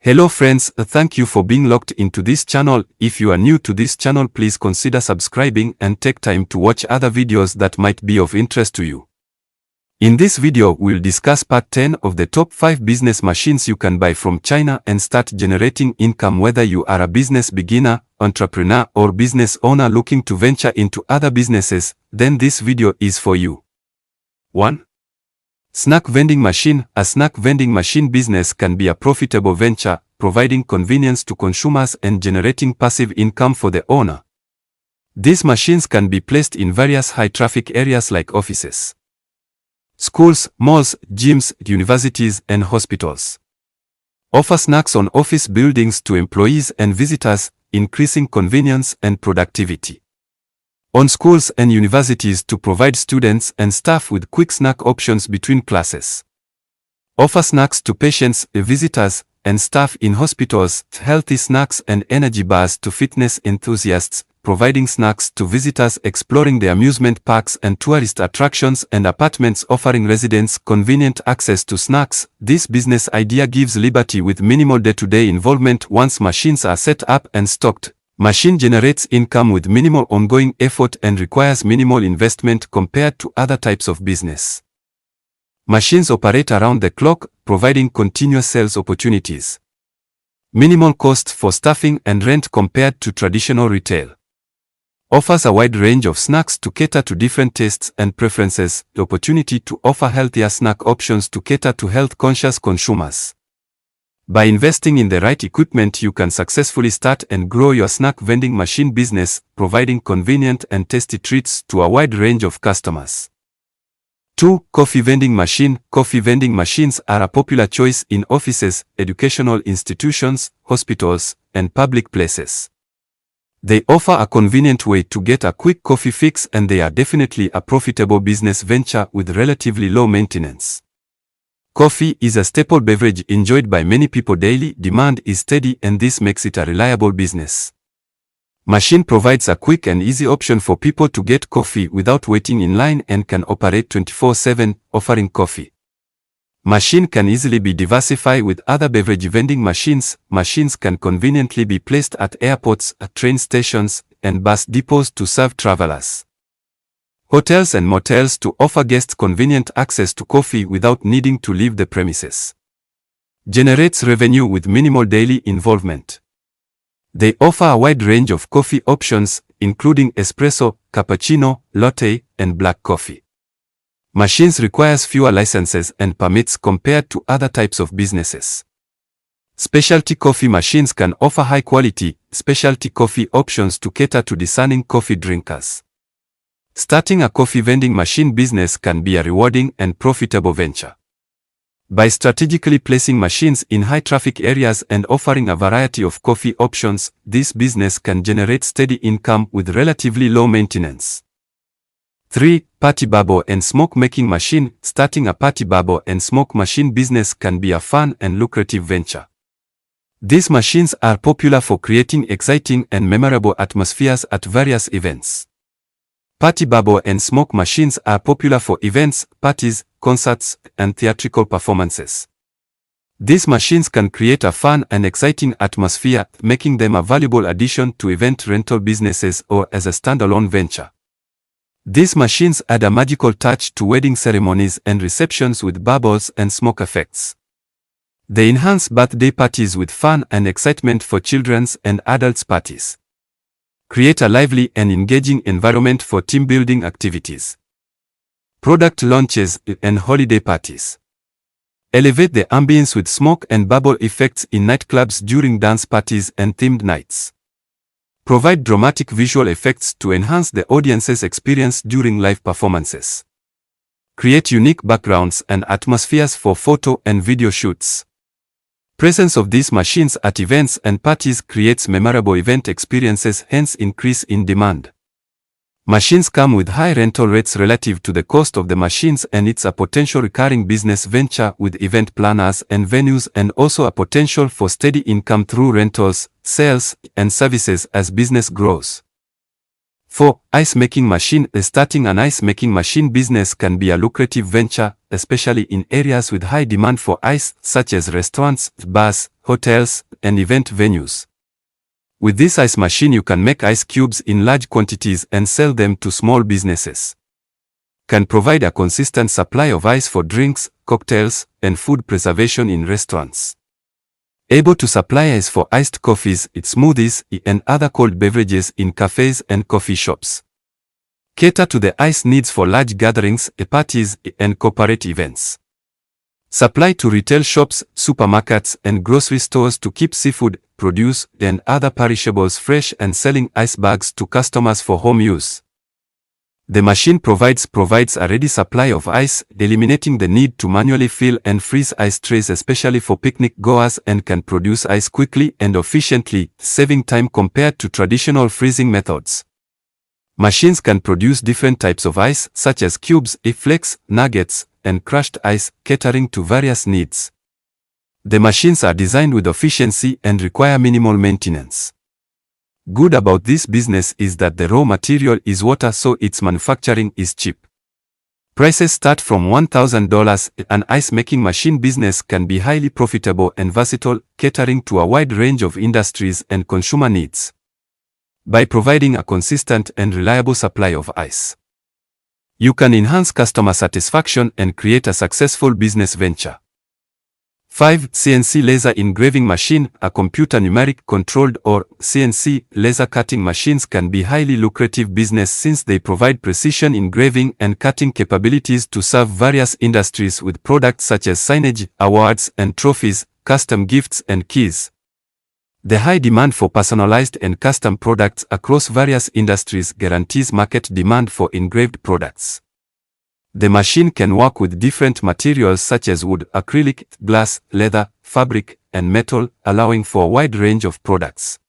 Hello friends, thank you for being logged into this channel. If you are new to this channel, please consider subscribing and take time to watch other videos that might be of interest to you. In this video, we'll discuss part 10 of the top 5 business machines you can buy from China and start generating income, whether you are a business beginner, entrepreneur, or business owner looking to venture into other businesses, then this video is for you. 1. Snack vending machine. A snack vending machine business can be a profitable venture, providing convenience to consumers and generating passive income for the owner. These machines can be placed in various high-traffic areas like offices, schools, malls, gyms, universities, and hospitals. Offer snacks on office buildings to employees and visitors, increasing convenience and productivity. On schools and universities to provide students and staff with quick snack options between classes. Offer snacks to patients, visitors, and staff in hospitals, healthy snacks and energy bars to fitness enthusiasts, providing snacks to visitors exploring the amusement parks and tourist attractions, and apartments offering residents convenient access to snacks. This business idea gives liberty with minimal day-to-day involvement. Once machines are set up and stocked, machine generates income with minimal ongoing effort and requires minimal investment compared to other types of business. Machines operate around the clock, providing continuous sales opportunities. Minimal cost for staffing and rent compared to traditional retail. Offers a wide range of snacks to cater to different tastes and preferences. The opportunity to offer healthier snack options to cater to health-conscious consumers. By investing in the right equipment, you can successfully start and grow your snack vending machine business, providing convenient and tasty treats to a wide range of customers. 2. Coffee vending machine. Coffee vending machines are a popular choice in offices, educational institutions, hospitals, and public places. They offer a convenient way to get a quick coffee fix, and they are definitely a profitable business venture with relatively low maintenance. Coffee is a staple beverage enjoyed by many people daily. Demand is steady, and this makes it a reliable business. Machine provides a quick and easy option for people to get coffee without waiting in line and can operate 24/7, offering coffee. Machine can easily be diversified with other beverage vending machines. Machines can conveniently be placed at airports, at train stations, and bus depots to serve travelers. Hotels and motels to offer guests convenient access to coffee without needing to leave the premises. Generates revenue with minimal daily involvement. They offer a wide range of coffee options, including espresso, cappuccino, latte, and black coffee. Machines requires fewer licenses and permits compared to other types of businesses. Specialty coffee machines can offer high-quality, specialty coffee options to cater to discerning coffee drinkers. Starting a coffee vending machine business can be a rewarding and profitable venture. By strategically placing machines in high-traffic areas and offering a variety of coffee options, this business can generate steady income with relatively low maintenance. 3. Party bubble and smoke making machine. Starting a party bubble and smoke machine business can be a fun and lucrative venture. These machines are popular for creating exciting and memorable atmospheres at various events. Party bubble and smoke machines are popular for events, parties, concerts, and theatrical performances. These machines can create a fun and exciting atmosphere, making them a valuable addition to event rental businesses or as a standalone venture. These machines add a magical touch to wedding ceremonies and receptions with bubbles and smoke effects. They enhance birthday parties with fun and excitement for children's and adults' parties. Create a lively and engaging environment for team-building activities, product launches, and holiday parties. Elevate the ambience with smoke and bubble effects in nightclubs during dance parties and themed nights. Provide dramatic visual effects to enhance the audience's experience during live performances. Create unique backgrounds and atmospheres for photo and video shoots. Presence of these machines at events and parties creates memorable event experiences, hence increase in demand. Machines come with high rental rates relative to the cost of the machines, and it's a potential recurring business venture with event planners and venues, and also a potential for steady income through rentals, sales, and services as business grows. 4. Ice making machine. Starting an ice making machine business can be a lucrative venture, especially in areas with high demand for ice, such as restaurants, bars, hotels, and event venues. With this ice machine you can make ice cubes in large quantities and sell them to small businesses. Can provide a consistent supply of ice for drinks, cocktails, and food preservation in restaurants. Able to supply ice for iced coffees, smoothies, and other cold beverages in cafes and coffee shops. Cater to the ice needs for large gatherings, parties, and corporate events. Supply to retail shops, supermarkets, and grocery stores to keep seafood, produce, and other perishables fresh and selling ice bags to customers for home use. The machine provides a ready supply of ice, eliminating the need to manually fill and freeze ice trays, especially for picnic goers, and can produce ice quickly and efficiently, saving time compared to traditional freezing methods. Machines can produce different types of ice, such as cubes, flakes, nuggets, and crushed ice, catering to various needs. The machines are designed with efficiency and require minimal maintenance. Good about this business is that the raw material is water, so its manufacturing is cheap. Prices start from $1,000. An ice-making machine business can be highly profitable and versatile, catering to a wide range of industries and consumer needs. By providing a consistent and reliable supply of ice, you can enhance customer satisfaction and create a successful business venture. 5. CNC laser engraving machine. A computer numeric controlled or CNC laser cutting machines can be highly lucrative business since they provide precision engraving and cutting capabilities to serve various industries with products such as signage, awards and trophies, custom gifts and keys. The high demand for personalized and custom products across various industries guarantees market demand for engraved products. The machine can work with different materials such as wood, acrylic, glass, leather, fabric, and metal, allowing for a wide range of products.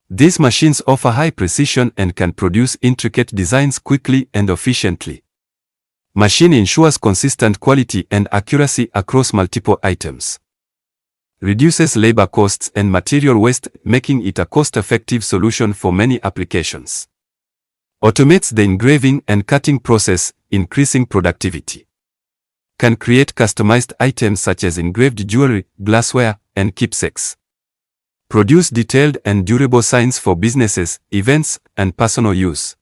These machines offer high precision and can produce intricate designs quickly and efficiently. Machine ensures consistent quality and accuracy across multiple items. Reduces labor costs and material waste, making it a cost-effective solution for many applications. Automates the engraving and cutting process, increasing productivity. Can create customized items such as engraved jewelry, glassware, and keepsakes. Produce detailed and durable signs for businesses, events, and personal use.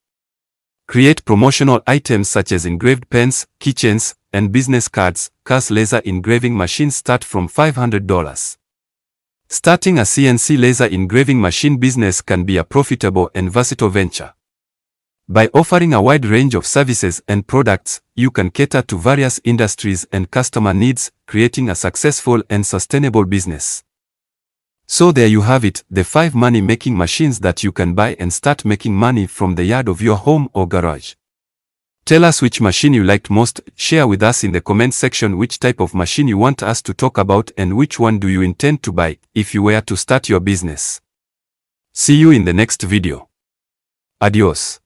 Create promotional items such as engraved pens, keychains, and business cards. Cars laser engraving machines start from $500. Starting a CNC laser engraving machine business can be a profitable and versatile venture. By offering a wide range of services and products, you can cater to various industries and customer needs, creating a successful and sustainable business. So there you have it, the 5 money-making machines that you can buy and start making money from the yard of your home or garage. Tell us which machine you liked most. Share with us in the comment section which type of machine you want us to talk about and which one do you intend to buy if you were to start your business. See you in the next video. Adios.